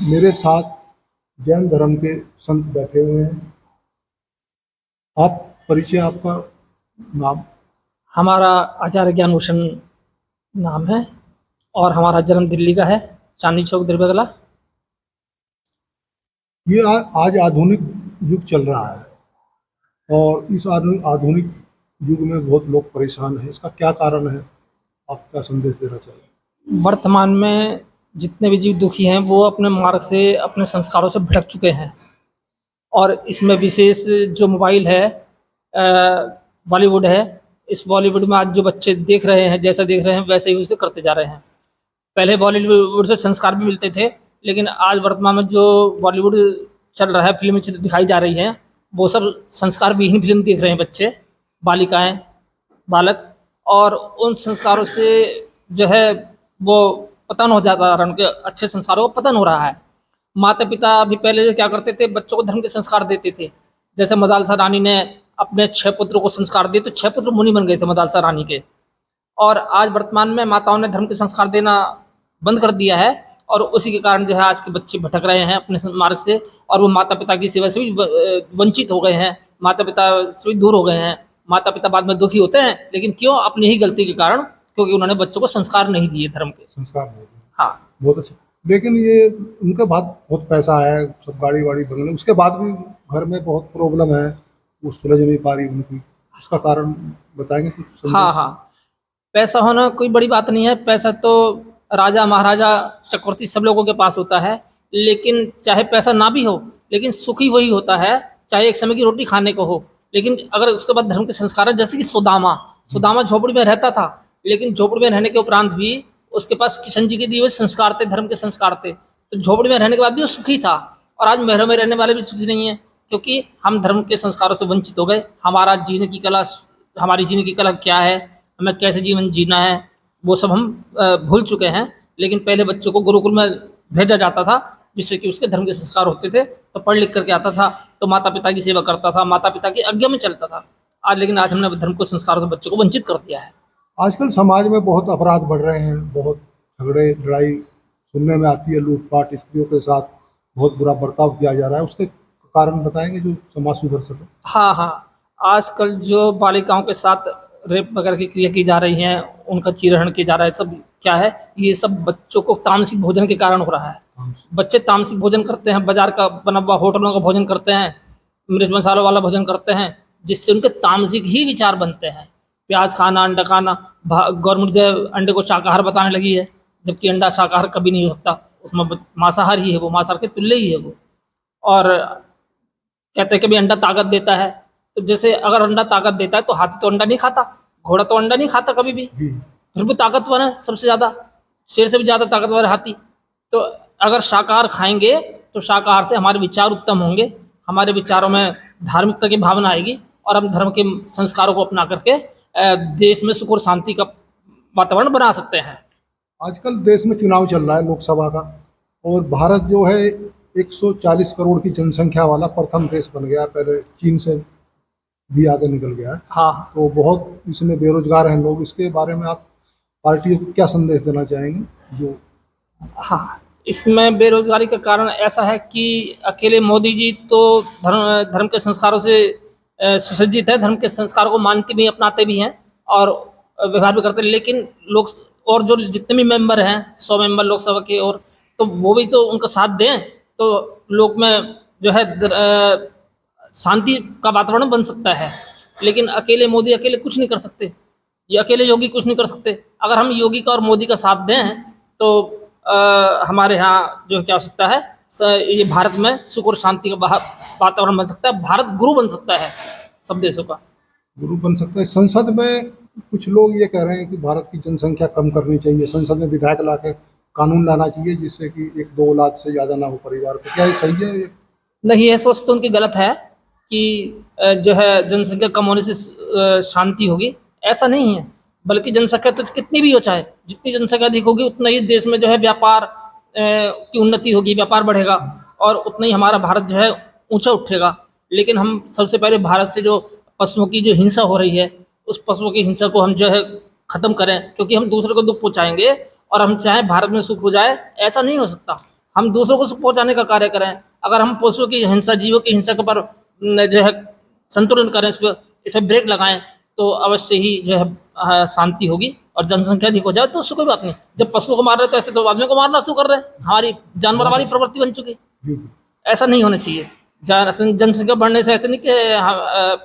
मेरे साथ जैन धर्म के संत बैठे हुए हैं। आप परिचय, आपका नाम? हमारा आचार्य ज्ञानभूषण नाम है और हमारा जन्म दिल्ली का है, चांदनी चौक द्रव्यकला। ये आज आधुनिक युग चल रहा है और इस आधुनिक युग में बहुत लोग परेशान हैं। इसका क्या कारण है? आप क्या संदेश देना चाहिए? वर्तमान में जितने भी जीव दुखी हैं वो अपने मार्ग से, अपने संस्कारों से भटक चुके हैं और इसमें विशेष जो मोबाइल है, बॉलीवुड है। इस बॉलीवुड में आज जो बच्चे देख रहे हैं, जैसा देख रहे हैं वैसे ही उसे करते जा रहे हैं। पहले बॉलीवुड से संस्कार भी मिलते थे, लेकिन आज वर्तमान में जो बॉलीवुड चल रहा है, फिल्में दिखाई जा रही हैं, वो सब संस्कार विहीन फिल्म देख रहे हैं बच्चे, बालिकाएं, बालक, और उन संस्कारों से जो है वो पतन हो जाता है, उनके अच्छे संस्कारों का पतन हो रहा है। माता पिता भी पहले क्या करते थे, बच्चों को धर्म के संस्कार देते थे। जैसे मदालसा रानी ने अपने 6 पुत्रों को संस्कार दिए तो 6 पुत्र मुनि बन गए थे मदालसा रानी के। और आज वर्तमान में माताओं ने धर्म के संस्कार देना बंद कर दिया है और उसी के कारण जो है आज के बच्चे भटक रहे हैं अपने मार्ग से, और वो माता पिता की सेवा से भी वंचित हो गए हैं, माता पिता से भी दूर हो गए हैं। माता पिता बाद में दुखी होते हैं, लेकिन क्यों? अपनी ही गलती के कारण, क्योंकि उन्होंने बच्चों को संस्कार नहीं दिए धर्म के। संस्कार नहीं दिए। हाँ, बहुत अच्छा। लेकिन ये उनके बाद बहुत पैसा है, सब गाड़ी वाड़ी बंगले, उसके बाद भी घर में बहुत प्रॉब्लम है, वो सुलझ नहीं पा रही उनकी। उसका कारण बताएंगे कुछ संदेश? हाँ, पैसा होना कोई बड़ी बात नहीं है। पैसा तो राजा महाराजा चक्रवर्ती सब लोगों के पास होता है, लेकिन चाहे पैसा ना भी हो, लेकिन सुखी वही होता है चाहे एक समय की रोटी खाने को हो। लेकिन अगर उसके बाद धर्म के संस्कार है, जैसे कि सुदामा झोपड़ी में रहता था, लेकिन झोपड़ी में रहने के उपरांत भी उसके पास किशन जी के दिए हुए संस्कार थे, धर्म के संस्कार थे, तो झोपड़ी में रहने के बाद भी वो सुखी था। और आज महलों में रहने वाले भी सुखी नहीं है, क्योंकि हम धर्म के संस्कारों से वंचित हो गए। हमारी जीने की कला क्या है, हमें कैसे जीवन जीना है, वो सब हम भूल चुके हैं। लेकिन पहले बच्चों को गुरुकुल में भेजा जाता था, जिससे कि उसके धर्म के संस्कार होते थे, तो पढ़ लिख करके आता था, तो माता पिता की सेवा करता था, माता पिता की आज्ञा में चलता था। लेकिन आज हमने धर्म को संस्कारों से बच्चों को वंचित कर दिया है। आजकल समाज में बहुत अपराध बढ़ रहे हैं, बहुत झगड़े लड़ाई सुनने में आती है, लूटपाट, स्त्रियों के साथ बहुत बुरा बर्ताव किया जा रहा है। उसके कारण बताएंगे जो समाज सुधर सके? हाँ, आजकल जो बालिकाओं के साथ रेप वगैरह की क्रिया की जा रही हैं, उनका चीरहरण किया जा रहा है, सब क्या है, ये सब बच्चों को तामसिक भोजन के कारण हो रहा है। बच्चे तामसिक भोजन करते हैं, बाजार का बना हुआ होटलों का भोजन करते हैं, मिर्च मसालों वाला भोजन करते हैं, जिससे उनके तामसिक ही विचार बनते हैं। प्याज खाना, अंडा खाना, गवर्नमेंट जो अंडे को शाकाहार बताने लगी है, जबकि अंडा शाकाहार कभी नहीं हो सकता, उसमें मांसाहार ही है, वो मांसाहार के तुल्य ही है वो। और कहते हैं कि भी अंडा ताकत देता है, तो जैसे अगर अंडा ताकत देता है तो हाथी तो अंडा नहीं खाता, घोड़ा तो अंडा नहीं खाता कभी भी, फिर भी ताकतवर है सबसे ज़्यादा, शेर से भी ज़्यादा ताकतवर है हाथी। तो अगर शाकाहार खाएंगे तो शाकाहार से हमारे विचार उत्तम होंगे, हमारे विचारों में धार्मिकता की भावना आएगी और हम धर्म के संस्कारों को अपना करके देश में सुख और शांति का वातावरण बना सकते हैं। आजकल देश में चुनाव चल रहा है लोकसभा का, और भारत जो है 140 करोड़ की जनसंख्या वाला प्रथम देश बन गया, पहले चीन से भी आगे निकल गया है। हाँ, तो बहुत इसमें बेरोजगार हैं लोग। इसके बारे में आप पार्टियों को क्या संदेश देना चाहेंगे? जो हाँ, इसमें बेरोजगारी का कारण ऐसा है कि अकेले मोदी जी तो धर्म के संस्कारों से सुसज्जित है, धर्म के संस्कारों को मानते भी, अपनाते भी हैं और व्यवहार भी करते हैं, लेकिन लोग और जो जितने भी मेंबर हैं, 100 मेंबर लोकसभा के, और तो वो भी तो उनका साथ दें, तो लोग में जो है शांति का वातावरण बन सकता है। लेकिन अकेले मोदी अकेले कुछ नहीं कर सकते, ये अकेले योगी कुछ नहीं कर सकते। अगर हम योगी का और मोदी का साथ दें तो हमारे यहाँ जो क्या हो सकता है, ये भारत में सुख और शांति का वातावरण बन सकता है, भारत गुरु बन सकता है सब देशों का। गुरु बन सकता है। संसद में कुछ लोग ये कह रहे हैं कि भारत की जनसंख्या कम करनी चाहिए, संसद में विधायक ला के कानून लाना चाहिए जिससे कि 1-2 औलाद से ज़्यादा ना हो परिवार को। क्या ये सही है? ये नहीं, ये सोच तो उनकी गलत है कि जो है जनसंख्या कम होने से शांति होगी, ऐसा नहीं है। बल्कि जनसंख्या तो कितनी भी हो, चाहे जितनी जनसंख्या अधिक होगी उतना ही देश में जो है व्यापार की उन्नति होगी, व्यापार बढ़ेगा और उतना ही हमारा भारत जो है ऊंचा उठेगा। लेकिन हम सबसे पहले भारत से जो पशुओं की जो हिंसा हो रही है, उस पशुओं की हिंसा को हम जो है ख़त्म करें, क्योंकि हम दूसरे को दुख पहुँचाएंगे और हम चाहें भारत में सुख हो जाए, ऐसा नहीं हो सकता। हम दूसरों को सुख पहुंचाने का कार्य करें। अगर हम पशुओं की हिंसा, जीवों की हिंसा के पर जो है संतुलन करें, इस पर ब्रेक लगाएं, तो अवश्य ही जो है शांति होगी और जनसंख्या अधिक हो जाए तो उससे कोई बात नहीं। जब पशुओं को मार रहे हैं तो ऐसे तो आदमियों को मारना शुरू कर रहे हैं। हमारी जानवर वाली प्रवृत्ति बन चुकी है। जी जी। ऐसा नहीं होना चाहिए। जनसंख्या बढ़ने से ऐसे नहीं कि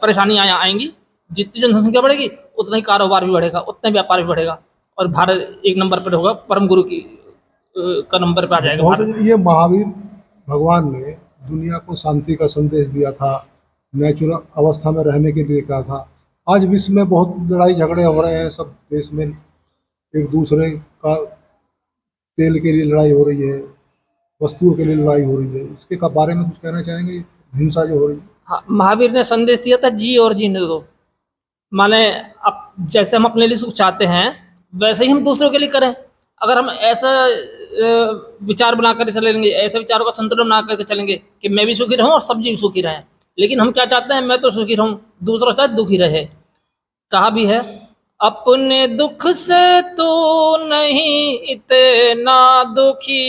परेशानी आएंगी। जितनी जनसंख्या बढ़ेगी उतना ही कारोबार भी बढ़ेगा, उतना ही व्यापार भी बढ़ेगा और भारत एक नंबर पर होगा, परम गुरु की का नंबर पे आ जाएगा बहुत भारत। ये महावीर भगवान ने दुनिया को शांति का संदेश दिया था, नेचुरल अवस्था में रहने के लिए कहा था। आज विश्व में बहुत लड़ाई झगड़े हो रहे हैं, सब देश में एक दूसरे का तेल के लिए लड़ाई हो रही है, वस्तुओं के लिए लड़ाई हो रही है। इसके बारे में कुछ कहना चाहेंगे, हिंसा जो हो रही है? हाँ, महावीर ने संदेश दिया था, जी और जीने दो। माने अब जैसे हम अपने लिए सुख चाहते हैं वैसे ही हम दूसरों के लिए करें। अगर हम ऐसा विचार बना कर चलेंगे, ऐसे विचारों का संतुलन बना करके चलेंगे कि मैं भी सुखी रहूं और सब जीव सुखी रहें, लेकिन हम क्या चाहते हैं, मैं तो सुखी रहूं, दूसरा शायद दुखी रहे। कहा भी है, अपने दुख से तू नहीं इतना दुखी,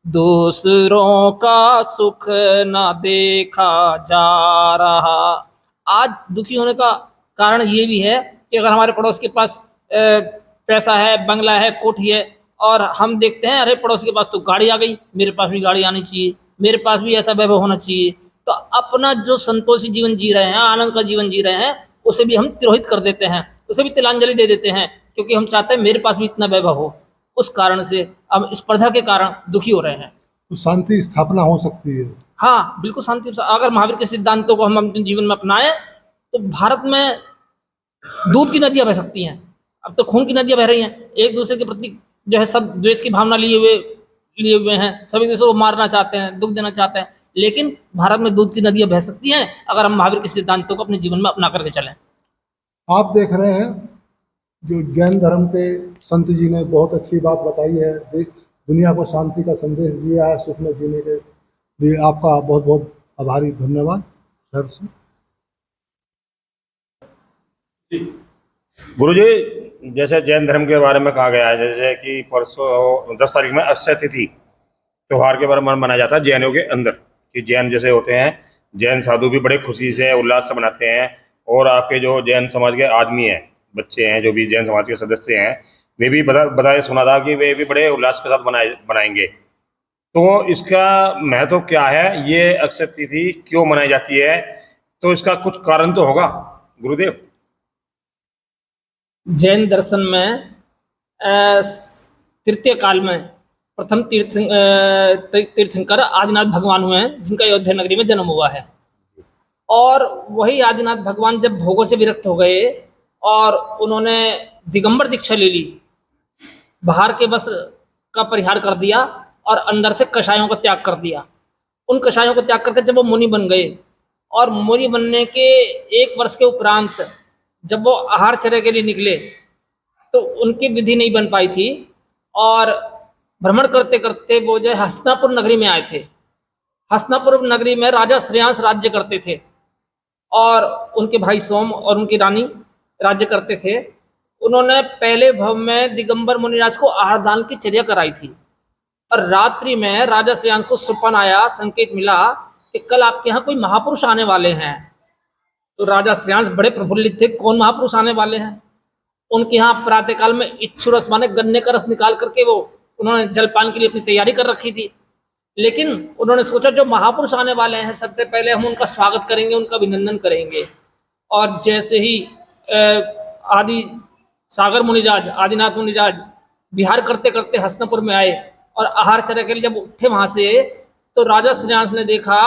दूसरों का सुख ना देखा जा रहा। आज दुखी होने का कारण ये भी है कि अगर हमारे पड़ोस के पास पैसा है, बंगला है, कोठी है, और हम देखते हैं अरे पड़ोस के पास तो गाड़ी आ गई, मेरे पास भी गाड़ी आनी चाहिए, मेरे पास भी ऐसा वैभव होना चाहिए, तो अपना जो संतोषी जीवन जी रहे हैं, आनंद का जीवन जी रहे हैं, उसे भी हम तिरोहित कर देते हैं, उसे भी तिलांजलि दे देते हैं, क्योंकि हम चाहते हैं मेरे पास भी इतना वैभव हो। उस कारण से अब स्पर्धा के कारण दुखी हो रहे हैं। तो शांति स्थापना हो सकती है। हाँ, बिल्कुल शांति। अगर महावीर के सिद्धांतों को हम अपने जीवन में अपनाएं तो भारत में दूध की नदियां बह सकती हैं। अब तो खून की नदियां बह रही हैं, एक दूसरे के प्रति जो है सब द्वेष की भावना लिए हुए हैं, सभी दूसरों को मारना चाहते हैं, दुख देना चाहते हैं, लेकिन भारत में दूध की नदियां बह सकती हैं अगर हम महावीर के सिद्धांतों को अपने जीवन में अपना करके चलें। आप देख रहे हैं जो जैन धर्म के संत जी ने बहुत अच्छी बात बताई है, दुनिया को शांति का संदेश दिया है, सुख में जीने के लिए आपका बहुत बहुत आभारी, धन्यवाद सर से। गुरुजी, जैसे जैन धर्म के बारे में कहा गया है, जैसे कि परसों 10 तारीख में अक्षय तिथि त्योहार के बारे में मनाया जाता है जैनों के अंदर, कि जैन जैसे होते हैं, जैन साधु भी बड़े खुशी से उल्लास से मनाते हैं, और आपके जो जैन समाज के आदमी हैं, बच्चे हैं, जो भी जैन समाज के सदस्य हैं, वे भी बताए सुना था कि वे भी बड़े उल्लास के साथ बनाएंगे। तो इसका महत्व क्या है, ये अक्षय तिथि क्यों मनाई जाती है, तो इसका कुछ कारण तो होगा गुरुदेव? जैन दर्शन में तृतीय काल में प्रथम तीर्थंकर आदिनाथ भगवान हुए हैं, जिनका अयोध्या नगरी में जन्म हुआ है। और वही आदिनाथ भगवान जब भोगों से विरक्त हो गए और उन्होंने दिगंबर दीक्षा ले ली, बाहर के वस्त्र का परिहार कर दिया और अंदर से कषायों का त्याग कर दिया। उन कषायों को त्याग करके जब वो मुनि बन गए, और मुनि बनने के 1 वर्ष के उपरांत जब वो आहारचर्या के लिए निकले तो उनकी विधि नहीं बन पाई थी, और भ्रमण करते करते वो जो हस्तिनापुर नगरी में आए थे। हस्तिनापुर नगरी में राजा श्रेयांस राज्य करते थे और उनके भाई सोम और उनकी रानी राज्य करते थे। उन्होंने पहले भव में दिगंबर मुनिराज को आहार दान की चर्या कराई थी, और रात्रि में राजा श्रेयांस को सुपन आया, संकेत मिला कि कल आपके यहाँ कोई महापुरुष आने वाले हैं। तो राजा श्रेयांस बड़े प्रफुल्लित थे, कौन महापुरुष आने वाले हैं। उनके यहाँ प्रातःकाल में इच्छु रस माने गन्ने का रस निकाल करके वो उन्होंने जलपान के लिए अपनी तैयारी कर रखी थी। लेकिन उन्होंने सोचा जो महापुरुष आने वाले हैं सबसे पहले हम उनका स्वागत करेंगे, उनका अभिनंदन करेंगे। और जैसे ही आदि सागर मुनिराज, आदिनाथ मुनिराज विहार करते करते हस्तिनापुर में आए और आहारचर्या के लिए जब उठे वहां से, तो राजा श्रेयांस ने देखा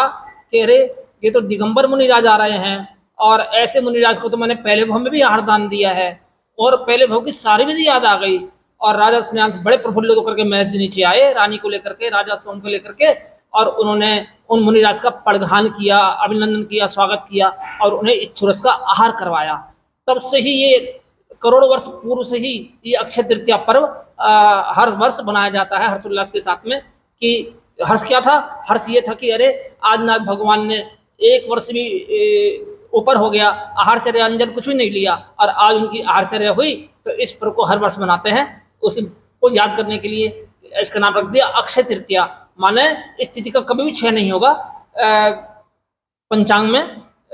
कि अरे ये तो दिगंबर मुनिराज आ रहे हैं, और ऐसे मुनिराज को तो मैंने पहले भव में भी आहार दान दिया है, और पहले भव की सारी विधि याद आ गई। और राजा श्रेयांस बड़े प्रफुल्लित होकर के महल से नीचे आए, रानी को लेकर के, राजा सोम को लेकर के, और उन्होंने उन मुनिराज का पड़घान किया, अभिनंदन किया, स्वागत किया और उन्हें इच्छुरस का आहार करवाया। तब से ही ये करोड़ों वर्ष पूर्व से ही ये अक्षय तृतीया पर्व हर वर्ष मनाया जाता है हर्षोल्लास के साथ में। कि हर्ष क्या था? हर्ष ये था कि अरे आदिनाथ भगवान ने 1 वर्ष भी ऊपर हो गया, आहारचर्या अंजन कुछ भी नहीं लिया, और आज उनकी आहारचर्या हुई, तो इस पर्व को हर वर्ष मनाते हैं उसी को याद करने के लिए, इसका नाम रख दिया अक्षय तृतीया। माने इस तिथि का कभी भी क्षय नहीं होगा, पंचांग में,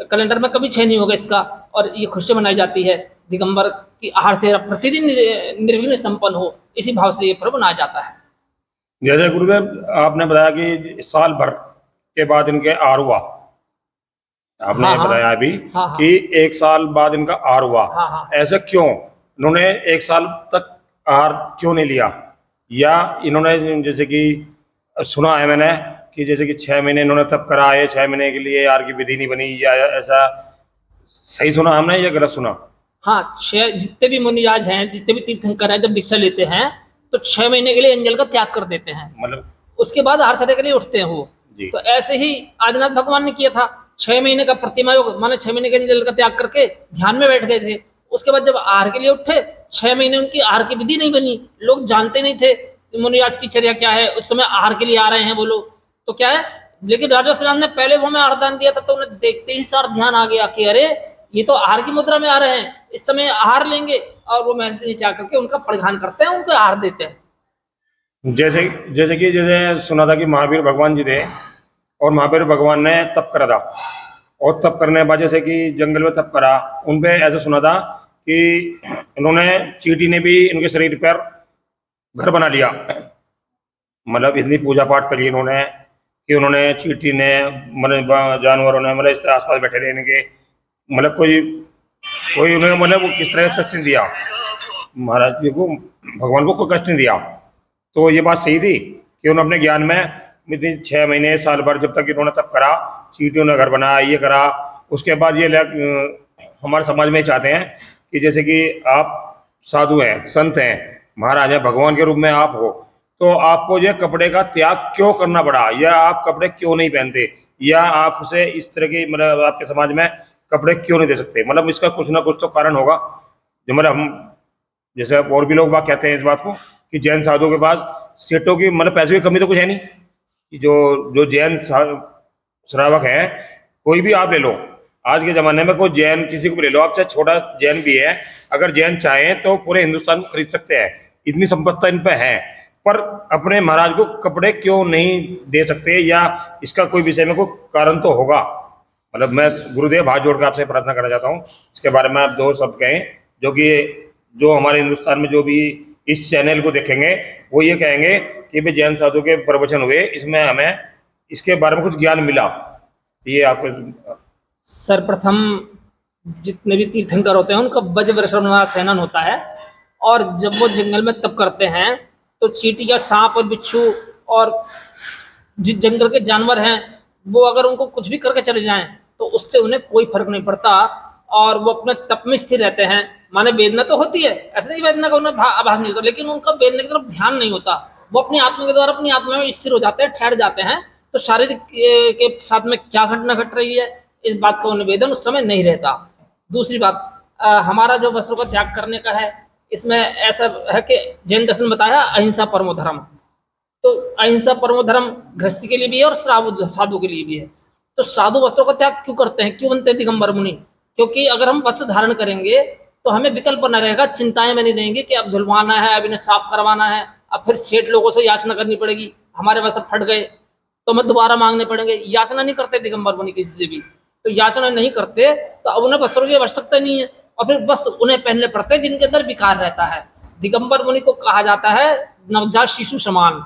कैलेंडर में कभी क्षय नहीं होगा इसका, और ये खुशी मनाई जाती है दिगंबर की आहार से प्रतिदिन निर्विघ्न संपन्न हो, इसी भाव से ये पर्व मनाया जाता है। जैसे गुरुदेव आपने बताया कि साल भर के बाद इनके आहार हुआ, आपने हाँ, हाँ। बताया अभी हाँ, हाँ। कि 1 साल बाद इनका आहार हुआ। हाँ, हाँ। ऐसा क्यों? इन्होंने 1 साल तक आहार क्यों नहीं लिया? या इन्होंने जैसे कि सुना है मैंने कि जैसे कि 6 महीने इन्होंने तप करा, ये 6 महीने के लिए आहार की विधि नहीं बनी, या ऐसा सही सुना हमने या गलत सुना? हाँ, 6 जितने भी मुनिराज हैं, जितने भी तीर्थंकर हैं, जब दीक्षा लेते हैं तो 6 महीने के लिए अंजल का त्याग कर देते हैं, मतलब उसके बाद आहार छठे के लिए उठते हैं वो। जी। तो ऐसे ही आदिनाथ भगवान ने किया था, 6 महीने का प्रतिमा योग माने 6 महीने के अंजल का त्याग करके ध्यान में बैठ गए थे। उसके बाद जब आहार के लिए उठे, 6 महीने उनकी आहार की विधि नहीं बनी, लोग जानते नहीं थे मुनिराज की चर्या क्या है, उस समय आहार के लिए आ रहे हैं वो लोग, तो क्या है। लेकिन राजा श्रीराम ने पहले वो में आहारदान दिया था, तो उन्हें देखते ही सार ध्यान आ गया कि अरे ये तो आहार की मुद्रा में आ रहे हैं, इस समय आहार लेंगे, और वो महल से नीचे आकर के उनका परिधान करते हैं, उनको आहार देते हैं। जैसे जैसे सुना था कि महावीर भगवान जी थे और महावीर भगवान ने तप करा था, और तप करने के बाद जैसे कि जंगल में तप करा, उन पे ऐसा सुना था कि इन्होंने, चींटी ने भी इनके शरीर पर घर बना लिया। मतलब इतनी पूजा पाठ करी इन्होंने कि उन्होंने, चींटी ने, मतलब जानवरों ने, मतलब इसके आसपास बैठे रहने के, मतलब कोई उन्हें, मतलब वो किस तरह कष्ट नहीं दिया महाराज जी को, भगवान को कोई कष्ट नहीं दिया। तो ये बात सही थी कि उन्होंने अपने ज्ञान में इतनी 6 महीने साल भर जब तक इन्होंने तप करा, चींटियों ने घर बनाया, ये करा, उसके बाद ये हमारे समाज में चाहते हैं कि जैसे कि आप साधु हैं, संत हैं, महाराज हैं, भगवान के रूप में आप हो, तो आपको ये कपड़े का त्याग क्यों करना पड़ा, या आप कपड़े क्यों नहीं पहनते, या आपसे इस तरह की, मतलब आपके समाज में कपड़े क्यों नहीं दे सकते? मतलब इसका कुछ ना कुछ तो कारण होगा। जो मतलब हम, जैसे और भी लोग बात कहते हैं इस बात को कि जैन साधुओं के पास सेठों की, मतलब पैसों की कमी तो कुछ है नहीं, कि जो जैन श्रावक हैं, कोई भी आप ले लो, आज के ज़माने में कोई जैन किसी को भी ले लो आप, चाहे छोटा जैन भी है, अगर जैन चाहें तो पूरे हिंदुस्तान को खरीद सकते हैं, इतनी संपत्ति इन पे है, पर अपने महाराज को कपड़े क्यों नहीं दे सकते? या इसका कोई विषय में कोई कारण तो होगा। मतलब मैं गुरुदेव हाथ जोड़कर आपसे प्रार्थना करना चाहता हूँ, इसके बारे में आप 2 शब्द कहें, जो हमारे हिंदुस्तान में जो भी इस चैनल को देखेंगे वो ये कहेंगे कि भाई जैन साधु के प्रवचन हुए, इसमें हमें इसके बारे में कुछ ज्ञान मिला। ये आपको सर्वप्रथम जितने भी तीर्थंकर होते हैं उनका वज्रवृषभ सेनन होता है, और जब वो जंगल में तप करते हैं तो चींटी या सांप और बिच्छू और जिस जंगल के जानवर हैं वो अगर उनको कुछ भी करके चले जाएं तो उससे उन्हें कोई फर्क नहीं पड़ता, और वो अपने तप में स्थिर रहते हैं। माने वेदना तो होती है, ऐसे नहीं वेदना का उन्हें आभास नहीं होता, लेकिन उनका वेदना की तरफ ध्यान नहीं होता, वो अपनी आत्मा के द्वारा अपनी आत्मा में स्थिर हो जाते हैं, ठहर जाते हैं। तो शारीरिक के साथ में क्या घटना घट रही है इस बात का उन्हें वेदन उस समय नहीं रहता। दूसरी बात, हमारा जो वस्त्रों का त्याग करने का है, इसमें ऐसा है कि जैन दर्शन बताया अहिंसा परमो धर्म, तो अहिंसा परमो धर्म गृहस्थी के लिए भी है और साधु के लिए भी है। तो साधु वस्त्रों का त्याग क्यों करते हैं, क्यों बनते हैं दिगंबर मुनि? क्योंकि अगर हम वस्त्र धारण करेंगे तो हमें विकल्प न रहेगा, चिंताएं बनी रहेंगी कि अब धुलवाना है, अब इन्हें साफ करवाना है, अब फिर सेठ लोगों से याचना करनी पड़ेगी, हमारे वस्त्र फट गए तो हमें दोबारा मांगने पड़ेंगे। याचना नहीं करते दिगंबर मुनि किसी से भी, तो याचना नहीं करते तो अब उन्हें वस्त्रों की आवश्यकता नहीं है, और फिर वस्त्र उन्हें पहनने पड़ते हैं जिनके अंदर विकार रहता है। दिगंबर मुनि को कहा जाता है नवजात शिशु समान।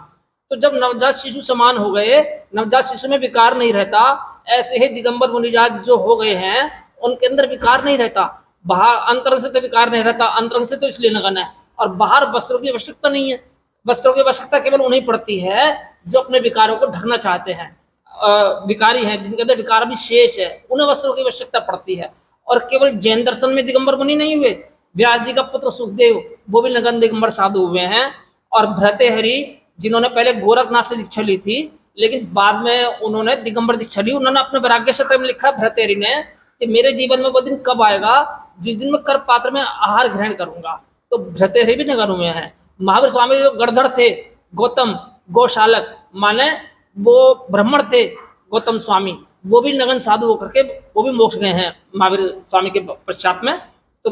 तो जब नवजात शिशु समान हो गए, नवजात शिशु में विकार नहीं रहता, ऐसे ही दिगंबर मुनिराज जो हो गए हैं उनके अंदर विकार नहीं रहता। बाहर अंतरंग से तो विकार नहीं रहता, अंतरंग से तो इसलिए लगन है, और बाहर वस्त्रों की आवश्यकता नहीं है। वस्त्रों की आवश्यकता केवल उन्हें पड़ती है जो अपने विकारों को ढकना चाहते हैं, विकारी हैं, जिनके अंदर विकार भी शेष है, उन्हें वस्त्रों की आवश्यकता पड़ती है। और केवल जैन दर्शन में दिगंबर मुनि नहीं हुए, व्यास जी का पुत्र सुखदेव वो भी नगन दिगंबर साधु हुए हैं, और भृतहरि जिन्होंने पहले गोरखनाथ से दीक्षा ली थी लेकिन बाद में उन्होंने दिगंबर दीक्षा ली, उन्होंने अपने वैराग्य शतक में लिखा भृतहरि ने कि मेरे जीवन में वो दिन कब आएगा जिस दिन मैं कर पात्र में आहार ग्रहण करूंगा। तो भृतहरि भी नगर में है। महावीर स्वामी जो गणधर थे, गौतम गौशालक माने वो ब्राह्मण थे, गौतम स्वामी वो भी नगन साधु होकर के वो भी मोक्ष गए हैं महावीर स्वामी के पश्चात में। तो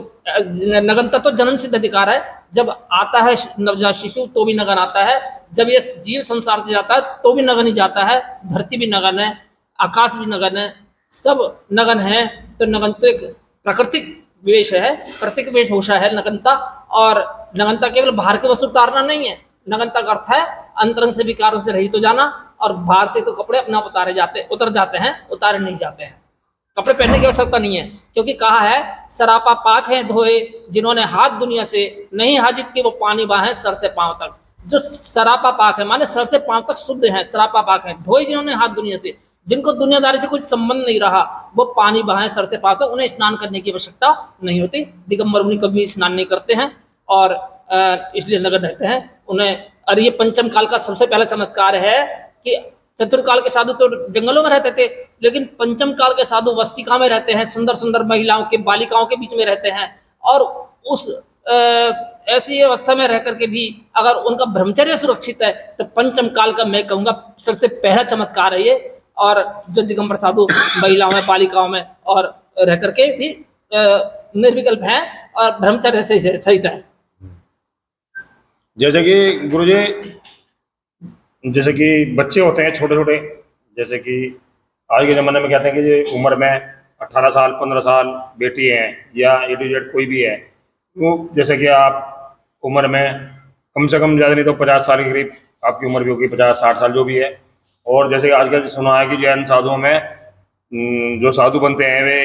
नग्नता तो जन्म सिद्ध अधिकार है। जब आता है नवजात शिशु तो भी नग्न आता है, जब ये जीव संसार से जाता है तो भी नग्न ही जाता है। धरती भी नग्न है, आकाश भी नग्न है, सब नग्न है। तो नग्न तो एक प्राकृतिक वेश है, प्रतीक वेशभूषा है नग्नता। और नग्नता केवल बाहर की वस्तु उतारना नहीं है, नग्नता का अर्थ है अंतरंग से विकारों से रहित हो जाना। और बाहर से तो कपड़े अपना उतर जाते हैं, उतारे नहीं जाते हैं। कपड़े पहनने की आवश्यकता नहीं है, क्योंकि कहा है सरापा पाक है धोए जिन्होंने हाथ दुनिया से, नहीं हाजित के वो पानी बहाए सर से पांव तक। जो सरापा पाक है माने सर से पांव तक शुद्ध है, सरापा पाक है। धोए जिन्होंने हाथ दुनिया से, जिनको दुनियादारी से कुछ संबंध नहीं रहा, वो पानी बहाए सर से पांव तक, उन्हें स्नान करने की आवश्यकता नहीं होती। दिगंबर मुनि कभी स्नान नहीं करते हैं और इसलिए नग्न रहते हैं उन्हें। और ये पंचम काल का सबसे पहला चमत्कार है कि चतुर्काल के साधु तो जंगलों में रहते थे, लेकिन पंचम काल के साधु वस्तिका में रहते हैं, सुंदर सुंदर महिलाओं के, बालिकाओं के बीच में रहते हैं। और उस ऐसी अवस्था में रह करके भी अगर उनका ब्रह्मचर्य सुरक्षित है, तो पंचम काल का मैं कहूँगा सबसे पहला चमत्कार है ये। और जो दिगंबर साधु महिलाओं में, बालिकाओं में और रह करके भी निर्विकल्प हैं और ब्रह्मचर्य से सहित है। जैसे कि गुरुजी, जैसे कि बच्चे होते हैं छोटे छोटे, जैसे कि आज के ज़माने में कहते हैं कि ये उम्र में 18 साल 15 साल बेटी हैं या ए टू जेड कोई भी है, वो जैसे कि आप उम्र में कम से कम ज़्यादा नहीं तो 50 साल के करीब आपकी उम्र भी होगी, 50-60 साल जो भी है। और जैसे कि आजकल सुना है कि जैन साधुओं में जो साधु बनते हैं वे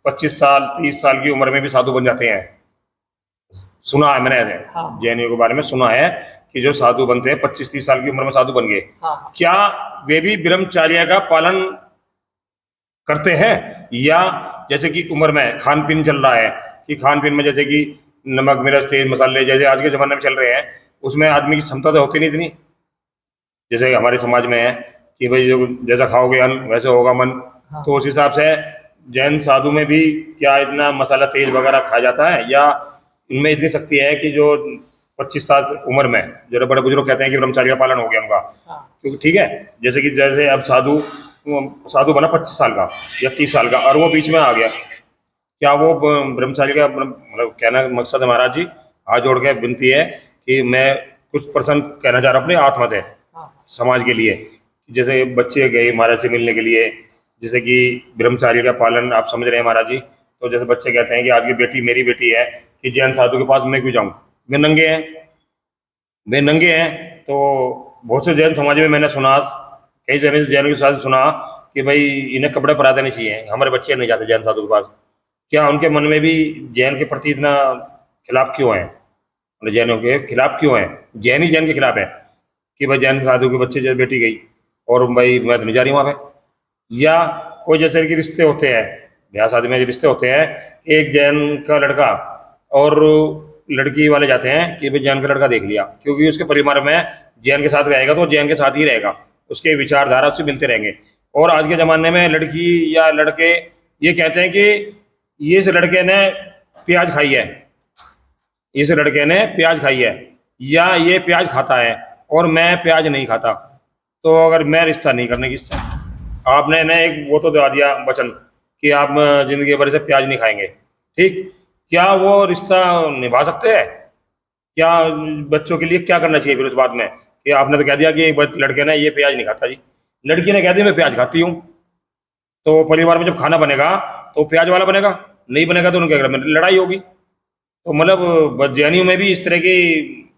25 साल 30 साल की उम्र में भी साधु बन जाते हैं। सुना है मैंने ऐसे, हाँ। जैनियों के बारे में सुना है कि जो साधु बनते हैं 25-30 साल की उम्र में साधु बन गए। हाँ। क्या वे भी ब्रह्मचर्य का पालन करते हैं, या जैसे कि उम्र में खान पीन चल रहा है कि खान पीन में जैसे कि नमक मिर्च तेज मसाले जैसे आज के ज़माने में चल रहे हैं, उसमें आदमी की क्षमता तो होती नहीं इतनी, जैसे हमारे समाज में है कि भाई जो जैसा खाओगे अन्न वैसे होगा मन। हाँ। तो उस हिसाब से जैन साधु में भी क्या इतना मसाला तेज वगैरह खाया जाता है, या इनमें इतनी शक्ति है कि जो 25 साल उम्र में जो बड़े बुजुर्ग कहते हैं कि ब्रह्मचर्य का पालन हो गया उनका। हाँ। क्योंकि ठीक है, जैसे अब साधु बना 25 साल का या 30 साल का और वो बीच में आ गया, क्या वो ब्रह्मचारी का मतलब कहना मकसद है महाराज जी, हाथ जोड़ के विनती है कि मैं कुछ पर्सन कहना चाह रहा हूँ अपने आत्मा से समाज के लिए। जैसे बच्चे गए महाराज से मिलने के लिए, जैसे कि ब्रह्मचारी का पालन आप समझ रहे हैं महाराज जी, तो जैसे बच्चे कहते हैं कि आपकी बेटी मेरी बेटी है कि जैन साधु के पास मैं क्यों जाऊँ, वे नंगे हैं। तो बहुत से जैन समाज में मैंने सुना, कई जैन के साथ सुना कि भाई इन्हें कपड़े पहना देने चाहिए, हमारे बच्चे नहीं जाते जैन साधु के पास। क्या उनके मन में भी जैन के प्रति इतना खिलाफ क्यों है, जैनों के खिलाफ क्यों है, जैन ही जैन के खिलाफ है कि भाई जैन साधु के बच्चे जैसे बेटी गई और भाई मैं तो नहीं जा रही वहाँ पे। या कोई जैसे कि रिश्ते होते हैं, ब्याह शादी में रिश्ते होते हैं, एक जैन का लड़का और लड़की वाले जाते हैं कि भाई जैन का लड़का देख लिया, क्योंकि उसके परिवार में जैन के साथ रहेगा तो जैन के साथ ही रहेगा, उसके विचारधारा उससे मिलते रहेंगे। और आज के ज़माने में लड़की या लड़के ये कहते हैं कि ये इस लड़के ने प्याज खाई है, इस लड़के ने प्याज खाई है, या ये प्याज खाता है और मैं प्याज नहीं खाता, तो अगर मैं रिश्ता नहीं करने की इससे आपने ना एक वो तो दे दिया वचन कि आप जिंदगी भर से प्याज नहीं खाएंगे, ठीक, क्या वो रिश्ता निभा सकते हैं? क्या बच्चों के लिए क्या करना चाहिए फिर उस बात में कि आपने तो कह दिया कि लड़के ने ये प्याज नहीं खाता जी, लड़की ने कह दिया मैं प्याज खाती हूँ, तो परिवार में जब खाना बनेगा तो प्याज वाला बनेगा, नहीं बनेगा तो उनके घर में लड़ाई होगी। तो मतलब जैनियों में भी इस तरह के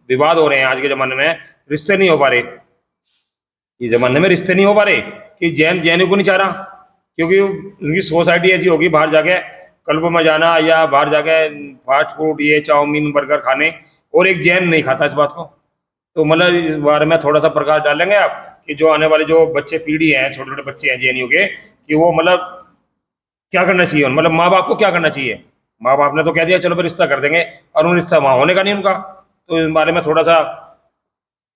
विवाद हो रहे हैं आज के ज़माने में, रिश्ते नहीं हो पा रहे, इस ज़माने में रिश्ते नहीं हो पा रहे कि जैनियों को नहीं चाह रहा, क्योंकि उनकी सोसाइटी ऐसी होगी बाहर जाके क्लब में जाना या बाहर जाके फास्ट फूड ये चाउमीन बर्गर खाने, और एक जैन नहीं खाता इस बात को। तो मतलब इस बारे में थोड़ा सा प्रकाश डालेंगे आप कि जो आने वाले जो बच्चे पीढ़ी हैं, छोटे छोटे बच्चे हैं जैनियों के, कि वो मतलब क्या करना चाहिए, मतलब माँ बाप को क्या करना चाहिए? माँ बाप ने तो कह दिया चलो फिर रिश्ता कर देंगे, और उन रिश्ता वहाँ होने का नहीं उनका, तो इस बारे में थोड़ा सा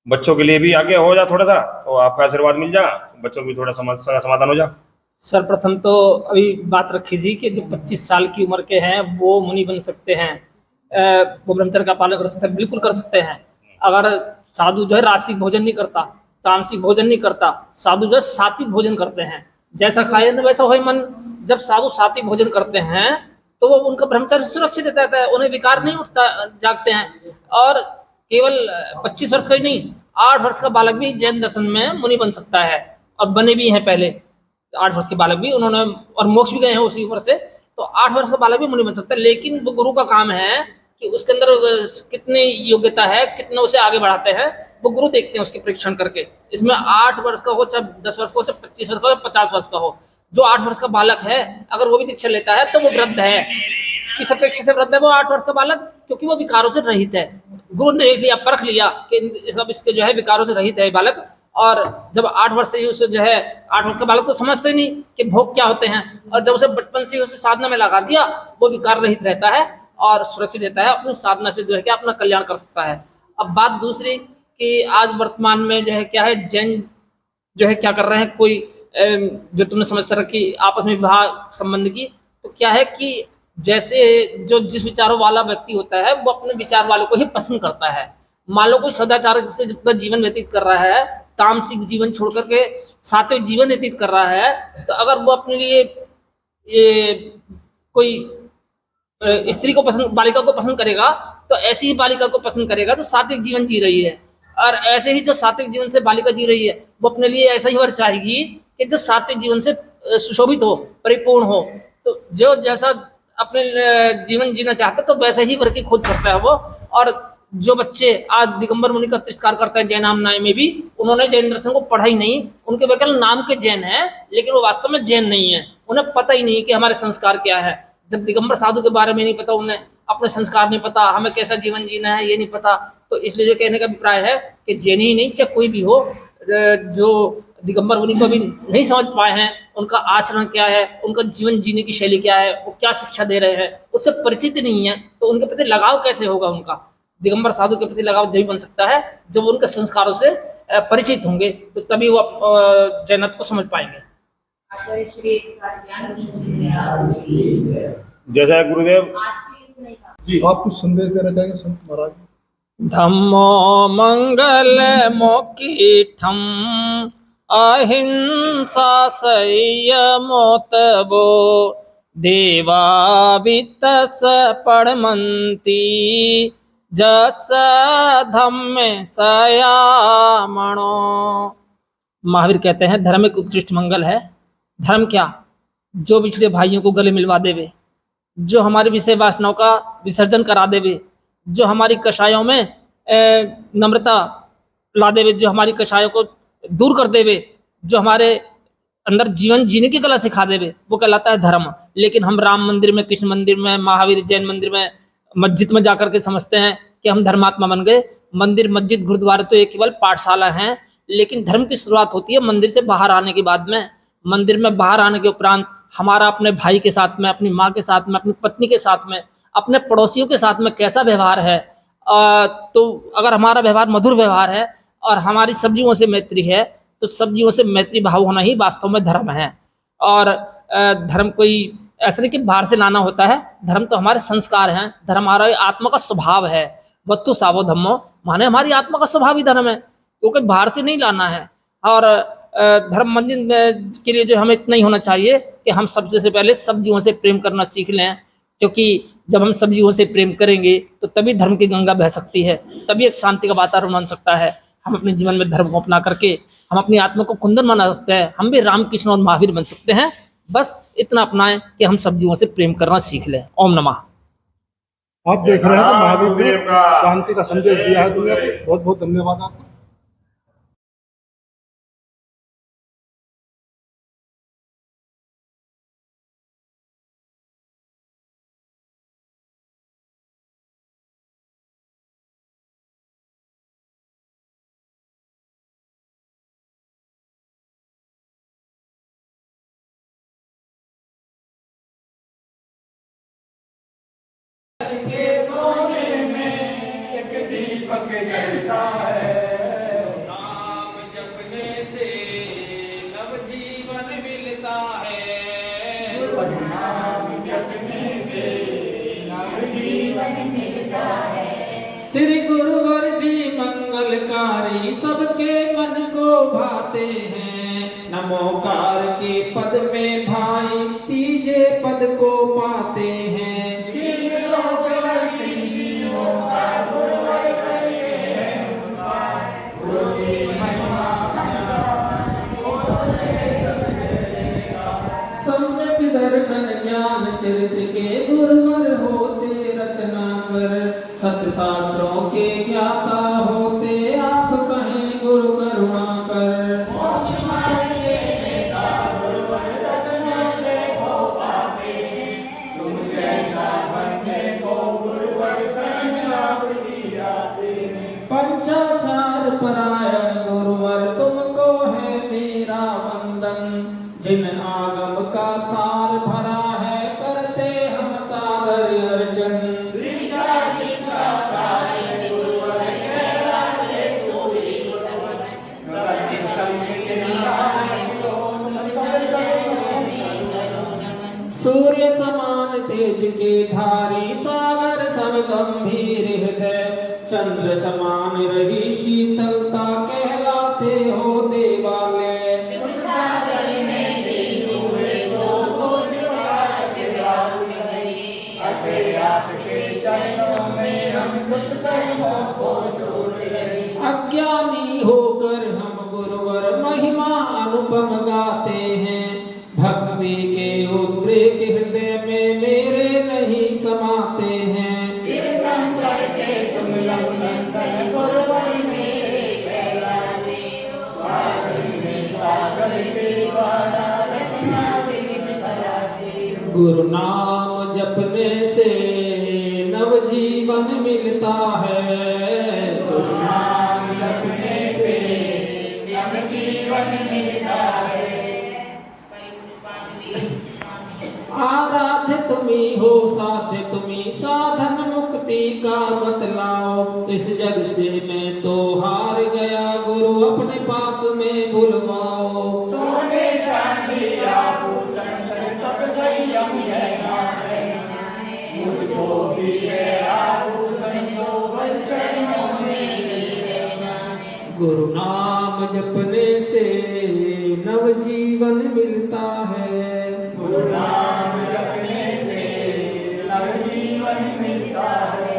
बच्चों के लिए भी आगे हो जा थोड़ा सा, तो आपका आशीर्वाद मिल जा, बच्चों को भी थोड़ा समस्या का समाधान हो जा। सर्वप्रथम तो अभी बात रखी थी कि जो 25 साल की उम्र के हैं वो मुनि बन सकते हैं, वो ब्रह्मचर्य का पालन कर सकते हैं, बिल्कुल कर सकते हैं। अगर साधु जो है रासिक भोजन नहीं करता, तामसिक भोजन नहीं करता, साधु जो है सात्विक भोजन करते हैं, जैसा खाए न वैसा होए मन। जब साधु सात्विक भोजन करते हैं तो वो उनका ब्रह्मचर्य सुरक्षित रहता है, उन्हें विकार नहीं उठता जागते हैं। और केवल 25 वर्ष का ही नहीं, 8 वर्ष का बालक भी जैन दर्शन में मुनि बन सकता है, और बने भी हैं पहले। 8 वर्ष के बालक भी उन्होंने, और मोक्ष भी गए हैं उसी उम्र से, तो 8 वर्ष का बालक भी मुनि बन सकता है। लेकिन वो गुरु का काम है कि उसके अंदर कितनी योग्यता है, कितना उसे आगे बढ़ाते हैं, वो गुरु देखते हैं उसके परीक्षण करके। इसमें 8 वर्ष का हो, चाहे 10 वर्ष का हो, चाहे 25 वर्ष का हो, 50 वर्ष का हो, जो 8 वर्ष का बालक है अगर वो भी दीक्षा लेता है तो वो वृद्ध है। किस अपेक्षा से वृद्ध है वो 8 वर्ष का बालक? क्योंकि वो विकारों से रहित है। गुरु ने देख लिया, परख लिया कि सब इसके जो है विकारों से रहित है बालक। और जब 8 वर्ष से ही उसे जो है, 8 वर्ष का बालक तो समझते ही नहीं कि भोग क्या होते हैं, और जब उसे बचपन से ही उसे साधना में लगा दिया, वो विकार रहित रहता है और सुरक्षित रहता है, अपनी साधना से जो है क्या अपना कल्याण कर सकता है। अब बात दूसरी कि आज वर्तमान में जो है क्या है, जैन जो है क्या कर रहे हैं, कोई जो तुमने समस्या रखी आपस में विवाह संबंध की, तो क्या है कि जैसे जो जिस विचारों वाला व्यक्ति होता है वो अपने विचार वालों को ही पसंद करता है। मान लो कोई सदाचार से जितना जीवन व्यतीत कर रहा है, तामसिक जीवन छोड़ करके सात्विक जीवन व्यतीत कर रहा है, तो अगर वो अपने लिए ये कोई स्त्री को पसंद, बालिका को पसंद करेगा, तो ऐसी ही बालिका को पसंद करेगा तो सात्विक जीवन जी रही है। और ऐसे ही जो सात्विक जीवन से बालिका जी रही है, वो अपने लिए ऐसा ही वर चाहेगी कि जो सात्विक जीवन से सुशोभित हो, परिपूर्ण हो। तो जो जैसा अपने जीवन जीना चाहता है तो वैसे ही वर की खोज करता है वो। और जो बच्चे आज दिगंबर मुनि का तिरस्कार करते हैं जैनामनाय में भी, उन्होंने जैन दर्शन को पढ़ा ही नहीं, उनके केवल नाम के जैन हैं, लेकिन वो वास्तव में जैन नहीं है। उन्हें पता ही नहीं कि हमारे संस्कार क्या है। जब दिगंबर साधु के बारे में नहीं पता, उन्हें अपने संस्कार नहीं पता, हमें कैसा जीवन जीना है ये नहीं पता, तो इसलिए जो कहने का अभिप्राय है कि जैन ही नहीं, चाहे कोई भी हो, जो दिगंबर मुनि को भी नहीं समझ पाए हैं उनका आचरण क्या है, उनका जीवन जीने की शैली क्या है, वो क्या शिक्षा दे रहे हैं, उससे परिचित नहीं है, तो उनके प्रति लगाव कैसे होगा उनका? दिगंबर साधु के प्रति लगाव जब बन सकता है जब वो उनके संस्कारों से परिचित होंगे, तो तभी वो जैनत्व को समझ पाएंगे। जैसा गुरुदेव जी, आप कुछ संदेश देना चाहेंगे संत महाराज? धम्मो मंगल मोकीठम अहिंसा संयमो तबो देवा वित्तस पढ़मंती जस धम्मे सयामणो। महावीर कहते हैं धर्म एक उत्कृष्ट मंगल है। धर्म क्या? जो बिछड़े भाइयों को गले मिलवा देवे, जो हमारी विषय वासनाओं का विसर्जन करा देवे, जो हमारी कषायों में नम्रता ला देवे, जो हमारी कषायों को दूर कर देवे, जो हमारे अंदर जीवन जीने की कला सिखा देवे, वो कहलाता है धर्म। लेकिन हम राम मंदिर में, कृष्ण मंदिर में, महावीर जैन मंदिर में, मस्जिद में जाकर के समझते हैं कि हम धर्मात्मा बन गए। मंदिर, मस्जिद, गुरुद्वारे तो ये केवल पाठशाला हैं, लेकिन धर्म की शुरुआत होती है मंदिर से बाहर आने के बाद में। मंदिर में बाहर आने के उपरांत हमारा अपने भाई के साथ में, अपनी माँ के साथ में, अपनी पत्नी के साथ में, अपने पड़ोसियों के साथ में कैसा व्यवहार है। तो अगर हमारा व्यवहार मधुर व्यवहार है और हमारी सब जीवों से मैत्री है, तो सब जीवों से मैत्री भाव होना ही वास्तव में धर्म है। और धर्म कोई ऐसा नहीं कि बाहर से लाना होता है, धर्म तो हमारे संस्कार हैं, धर्म हमारा आत्मा का स्वभाव है। वत्तु सावो धम्मो, माने हमारी आत्मा का स्वभाव ही धर्म है, क्योंकि बाहर से नहीं लाना है। और धर्म मंदिर के लिए जो हमें इतना ही होना चाहिए कि हम सबसे पहले सब जीवों से प्रेम करना सीख लें, क्योंकि जब हम सब जीवों से प्रेम करेंगे तो तभी धर्म की गंगा बह सकती है, तभी एक शांति का वातावरण बन सकता है। हम अपने जीवन में धर्म को अपना करके हम अपनी आत्मा को कुंदन बना सकते हैं, हम भी रामकृष्ण और महावीर बन सकते हैं। बस इतना अपनाएं कि हम सब जीवों से प्रेम करना सीख लें। ओम नमः। आप देख रहे हैं कि महावीर ने शांति का संदेश दिया है दुनिया को। बहुत बहुत धन्यवाद आपका। नाम जपने से नव जीवन मिलता है। नाम जपने से नव जीवन मिलता है। श्री गुरुवर जी मंगलकारी, सबके मन को भाते हैं। नमोकार के पद में भाई तीजे पद को पाते हैं। चरित्र के गुरुवर होते रत्नाकर, सत्य शास्त्रों के ज्ञाता होते आप कहें गुरु करुणाकर। पंचाचार परायण गुरुवर तुमको है मेरा वंदन, जिन आगम का सार भरा है करते हम सादर अर्चन। सूर्य समान तेज के धारी सागर सम गंभीर हृदय, चंद्र समान रही शीतलता कहलाते हो देवालय। अज्ञानी होकर हम गुरुवर महिमा अनुपम गाते हैं, भक्ति के उद्रेक हृदय में मेरे नहीं समाते हैं। गुरु नाम जपने से नवजीवन मिलता है, गुरु नाम जपने से नवजीवन मिलता है। आराध्य तुम्ही हो साध्य तुम्ही, साधन मुक्ति का बतलाओ, इस जग से मैं तो हार गया गुरु अपने पास में बुलवाओ। सोने चांदी आभूषण तप संयम मुझको भी है आभूषण तो बस चरणों में रहना। गुरु नाम जपने से नवजीवन मिलता है, गुरु नाम जपने से नवजीवन मिलता है।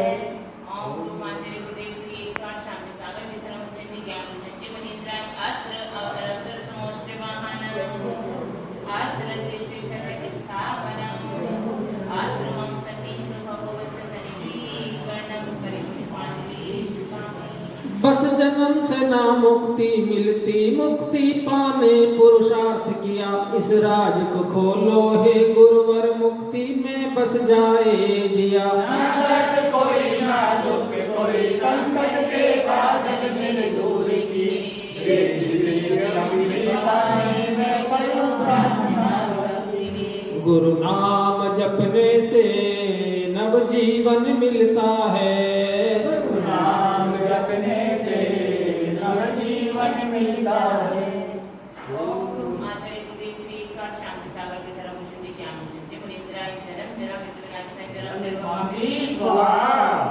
बस जन्म से ना मुक्ति मिलती, मुक्ति पाने पुरुषार्थ किया, इस राज को खोलो हे गुरुवर मुक्ति में बस जाए जिया। कोई ना दुख कोई संकट के बादल मेरे दूर की, गुरु नाम जपने से नवजीवन मिलता है, गुरु नाम जपने से नवजीवन मिलता है।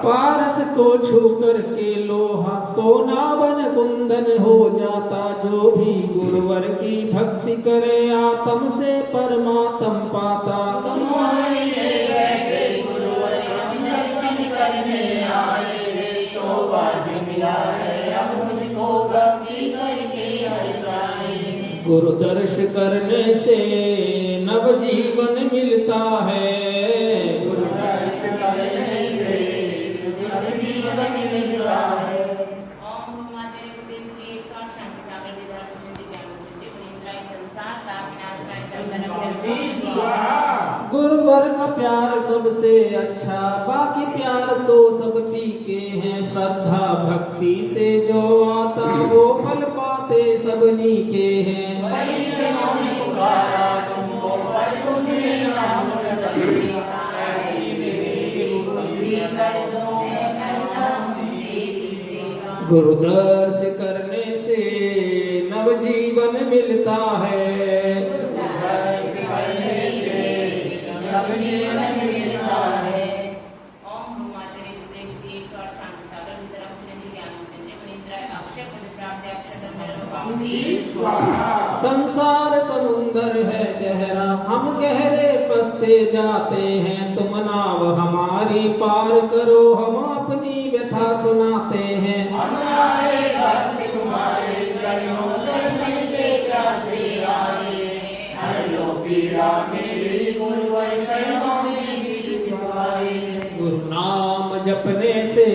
पारस को छू कर के लोहा सोना बन कुंदन हो जाता, जो भी गुरुवर की भक्ति करे आत्म से परमात्म पाता। तुम्हारे बैठे गुरुवर हम दर्शन करने आए, सौभाग्य मिला है अब मुझको भक्ति करके हर्षाए। गुरु दर्श करने से नवजीवन मिलता है, गुरु दर्श करने से नवजीवन मिलता है। गुरुवर का प्यार सबसे अच्छा, बाकी प्यार तो सब फीके हैं, श्रद्धा भक्ति से जो आता वो फल पाते सब नीके हैं। गुरु दर्श करने से नवजीवन मिलता है, दर्श करने से नवजीवन मिलता है। संसार समुंदर है गहरा, हम गहरे फंसते जाते हैं, तुम नाव हमारी पार करो हम अपनी व्यथा सुनाते हैं। हमारे भक्त तुम्हारे चरणों दर्शन के प्यासे आए, हर लो पीड़ा मेरी गुरुवर चरणों जपने से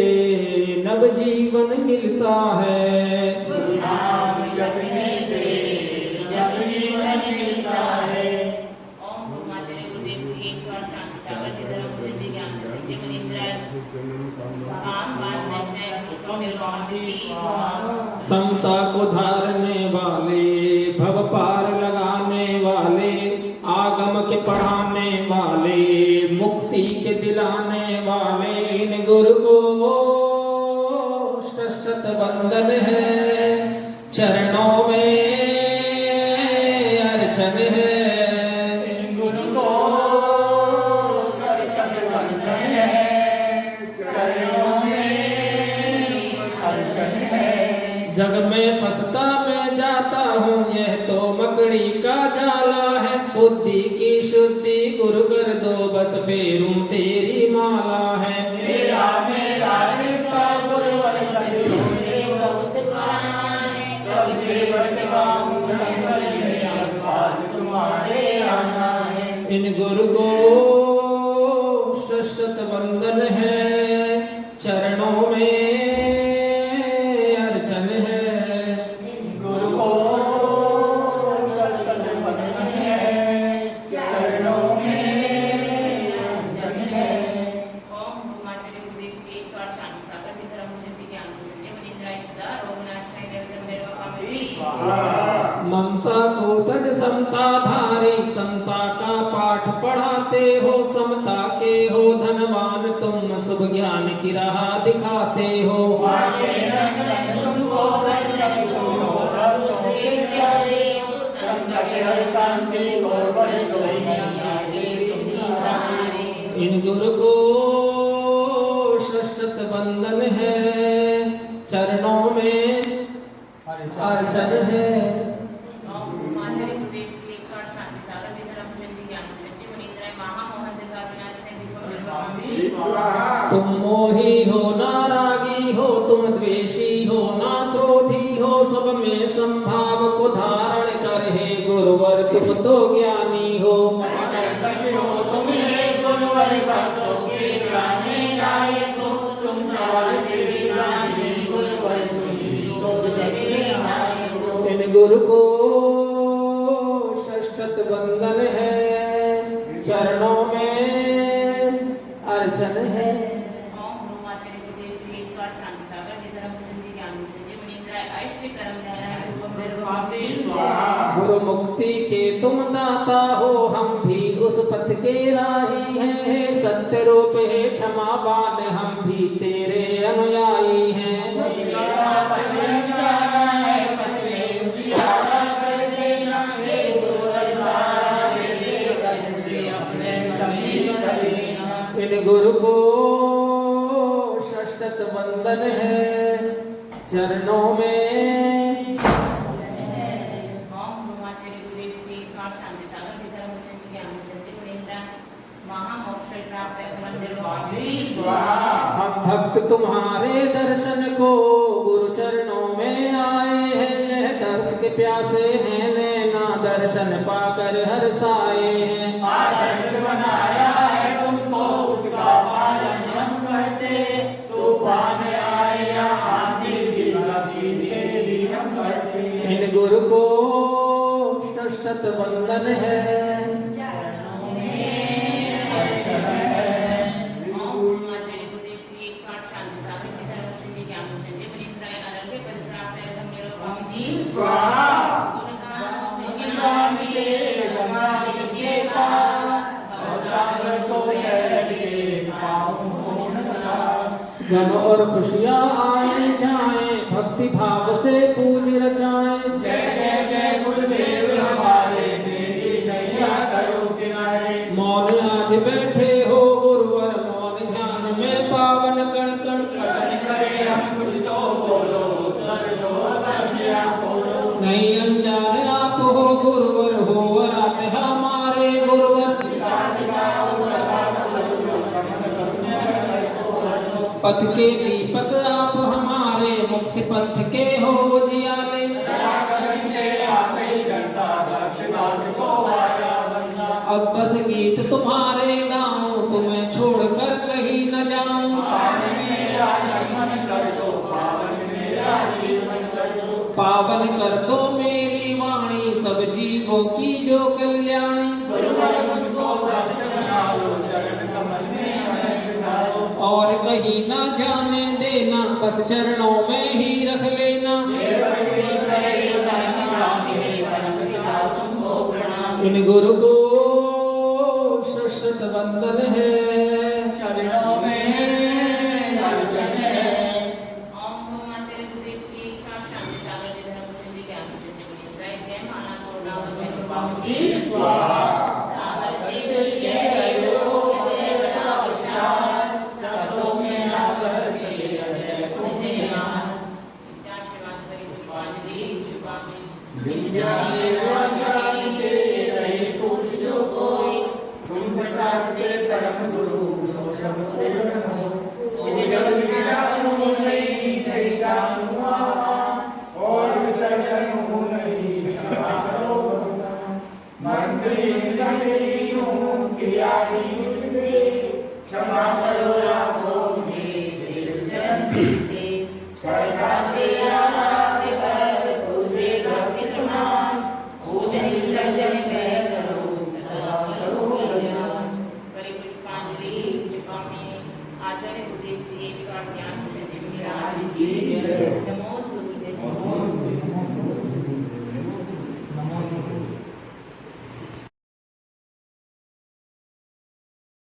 नव जीवन मिलता है। गुरु नाम जपने से नव जीवन मिलता है। ओम गुरु माता गुरुदेव श्री एक बार शांति सागर सिद्धराम सिद्धि ज्ञान सिद्धि मनिंद्राय काम बात दर्शन पुष्प निर्वाण समता को धारने वाले, भव पार लगाने वाले, आगम के पढ़ाने वाले, मुक्ति के दिलाने वाले, इन गुरु को शत वंदन है। चरणों में अर्चन है। इन गुरु को सत वंदन है। चरणों में अर्चन है। जग में फंसता मैं जाता हूँ, यह तो मकड़ी का जाला है। बुद्धि की शुद्धि गुरु कर दो, बस फेरूं तेरी माला है। मेरा मेरा रिश्ता गुरुवर सदियों से बहुत पुराना है। कब से भटका हूँ जंगल में, अब पास तुम्हारे आना है। इन गुरु को शत वंदन है। चरणों में अर्चन है। गुरु को सत वंदन है। चरणों में अर्चन है। ओम गुरु माता गुरुदेव श्री एक बार शांति सागर सिद्धराम सिद्धि ज्ञान सिद्धि मनिंद्राय सदा रोगनाशनाय देवदेव देव ममता को तज समता धारी, समता का पाठ पढ़ाते हो। समता के हो धनवान तुम, शुभ ज्ञान की राह दिखाते हो। मांगे नंदन तुमको वंदन तुम हो, भक्तों के प्यारे हो। संकट हर शांति को बल दो, मैया देवी तुम सहारे। इन गुरु को शत वंदन है। चरणों में अर्चन है। ओम गुरु माता गुरुदेव श्री एक बार शांति सागर सिद्धराम सिद्धि ज्ञान सिद्धि मनिंद्राय महामोहन दिव्य विनाशनाय विश्व तुम मोही हो ना रागी हो, तुम द्वेषी हो ना क्रोधी हो। सब में संभाव को धारण कर, हे गुरुवर तुम तो ज्ञानी हो। तुम हे गुरुवर भक्तों के गाने लायक हो। तुम सवाल से ज्ञानी गुरुवर तुम ही तो जग में नायक हो। इन गुरु को शत वंदन है। चरणों में अर्चन है। ओम गुरु माता गुरुदेव श्री एक बार शांति सागर सिद्धराम सिद्धि ज्ञान सिद्धि मनिंद्राय अष्ट कर्म ध्यान रूपम निर्वापति। गुरु मुक्ति के तुम दाता हो, हम भी उस पथ के राही हैं। हे सत्य रूप है क्षमावान, हम भी तेरे अनुयायी हैं। इन गुरु को शत वंदन है। चरणों में ओम गुरु माता गुरुदेव श्री एक बार शांति सागर सिद्धराम सिद्धि ज्ञान सिद्धि मनिंद्राय महामोक्ष प्राप्त फलम निर्वापति। हम भक्त तुम्हारे दर्शन को गुरु चरणों में आए हैं। यह दर्श के प्यासे हैं, नैना दर्शन पाकर हर्षाए हैं। आदर्श बनाया है तुमको, उसका पालन हम करते। तूफान आए या आंधी भी लगी तेरी हम करते। इन गुरु को शत वंदन है। अर्चन है। ओम गुरु माता गुरुदेव श्री एक बार शांति सागर सिद्धराम सिद्धि ज्ञान सिद्धि मनिंद्राय आरोग्य पद प्राप्त फलम निर्वापति। गुण गान के गंगा के पार, सागर को तैर के पाऊं पूर्ण प्रकाश। गम और खुशियाँ आए जाएं, भक्ति भाव से पूज रचाएं। जय जय जय गुरुदेव हमारे, मेरी नैया करो किनारे। मौन आज बैठे हो गुरुवर, मौन ध्यान में पावन कण कण। कथन करे हम कुछ तो बोलो, उत्तर दो क्या बोलो। नहीं अनजान आप हो गुरुवर, हो रात हमारे गुरुवर। पथ के दीपक आप हमारे, मुक्ति पंथ के हो उजियाले। अब बस गीत तुम्हारे गाऊं, तुम्हें छोड़कर कहीं न जाऊं। पावन कर दो मेरी वाणी सब जीवों की जो कल्याणी। और कहीं ना जाने देना बस चरणों में ही रख लेना। इन गुरु को शत वंदन है। चरणों में अर्चन है। ओम भगवते सुदेव की शांति सागर के धर्म सिद्धि ज्ञान सिद्धि बुद्धि जय माला पूर्णा में स्वामी स्वाहा। सागर से जय रो जय बड़ा विशाल सबों में आप से जय पुण्यवान। क्या सेवा करी पुष्पांजलि शुभामि मिल जाए राजान के रहे फूल जो कोई फूल प्रसाद से परम गुरु सो सब पूर्ण हो। मुझे जब जानू नहीं जानू और विसर्जन हूँ नहीं क्षमा करो मंत्री हूँ क्रियाहीन क्षमा करो आपको मेरे चरण